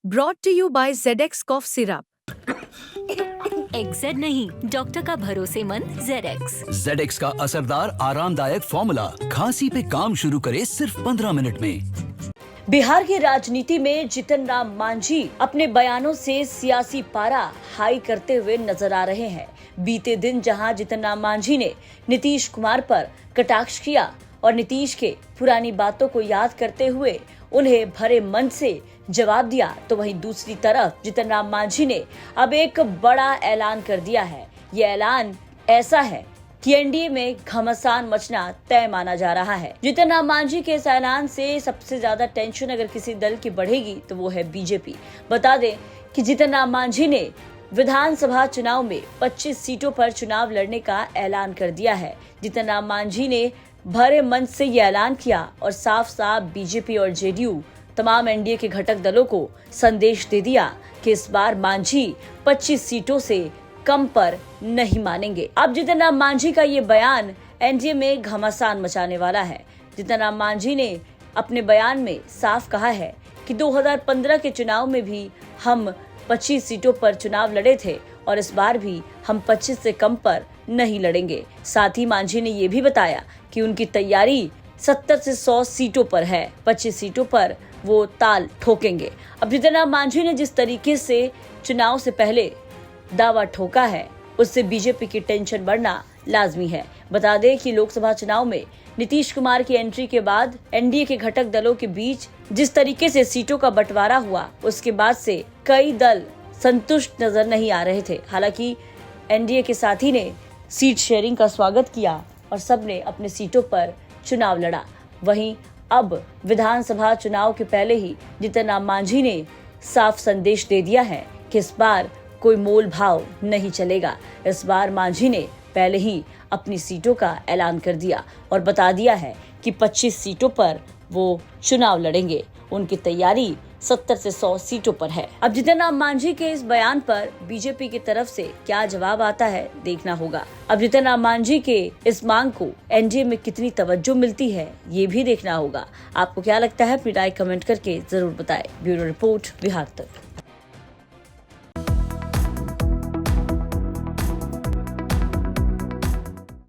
Brought to you by ZX Cough Syrup. XZ नहीं, doctor का भरोसेमंद ZX। ZX का असरदार आरामदायक फॉर्मूला खांसी पे काम शुरू करे सिर्फ 15 मिनट में। बिहार की राजनीति में जीतन राम मांझी अपने बयानों से सियासी पारा हाई करते हुए नजर आ रहे हैं। बीते दिन जहां जीतन राम मांझी ने नीतीश कुमार पर कटाक्ष किया और नीतीश के पुरानी बातों को याद करते हुए उन्हें भरे मन से जवाब दिया, तो वहीं दूसरी तरफ जीतन राम मांझी ने अब एक बड़ा ऐलान कर दिया है। ये ऐलान ऐसा है कि एनडीए में घमासान मचना तय माना जा रहा है। जीतन राम मांझी के इस ऐलान से सबसे ज्यादा टेंशन अगर किसी दल की बढ़ेगी तो वो है बीजेपी। बता दें कि जीतन राम मांझी ने विधानसभा चुनाव में 25 सीटों पर चुनाव लड़ने का ऐलान कर दिया है। जीतन राम मांझी ने भरे मन से ये ऐलान किया और साफ साफ बीजेपी और जेडीयू तमाम एनडीए के घटक दलों को संदेश दे दिया कि इस बार मांझी 25 सीटों से कम पर नहीं मानेंगे। अब जीतन राम मांझी का ये बयान एनडीए में घमासान मचाने वाला है। जीतन राम मांझी ने अपने बयान में साफ कहा है कि 2015 के चुनाव में भी हम 25 सीटों पर चुनाव लड़े थे और इस बार भी हम 25 से कम पर नहीं लड़ेंगे। साथ ही मांझी ने ये भी बताया कि उनकी तैयारी 70 से 100 सीटों पर है। 25 सीटों पर वो ताल ठोकेंगे। अब जीतन राम मांझी ने जिस तरीके से चुनाव से पहले दावा ठोका है उससे बीजेपी की टेंशन बढ़ना लाजमी है। बता दें कि लोकसभा चुनाव में नीतीश कुमार की एंट्री के बाद एनडीए के घटक दलों के बीच जिस तरीके से सीटों का बंटवारा हुआ, उसके बाद से कई दल संतुष्ट नजर नहीं आ रहे थे। हालांकि एनडीए के साथी ने सीट शेयरिंग का स्वागत किया और सबने अपने सीटों पर चुनाव लड़ा। वहीं अब विधानसभा चुनाव के पहले ही जीतन राम मांझी ने साफ संदेश दे दिया है कि इस बार कोई मोल भाव नहीं चलेगा। इस बार मांझी ने पहले ही अपनी सीटों का ऐलान कर दिया और बता दिया है कि 25 सीटों पर वो चुनाव लड़ेंगे। उनकी तैयारी 70 से 100 सीटों पर है। अब जीतन राम मांझी के इस बयान पर बीजेपी की तरफ से क्या जवाब आता है देखना होगा। अब जीतन राम मांझी के इस मांग को एनडीए में कितनी तवज्जो मिलती है ये भी देखना होगा। आपको क्या लगता है अपनी राय कमेंट करके जरूर बताएं। ब्यूरो रिपोर्ट, बिहार तक।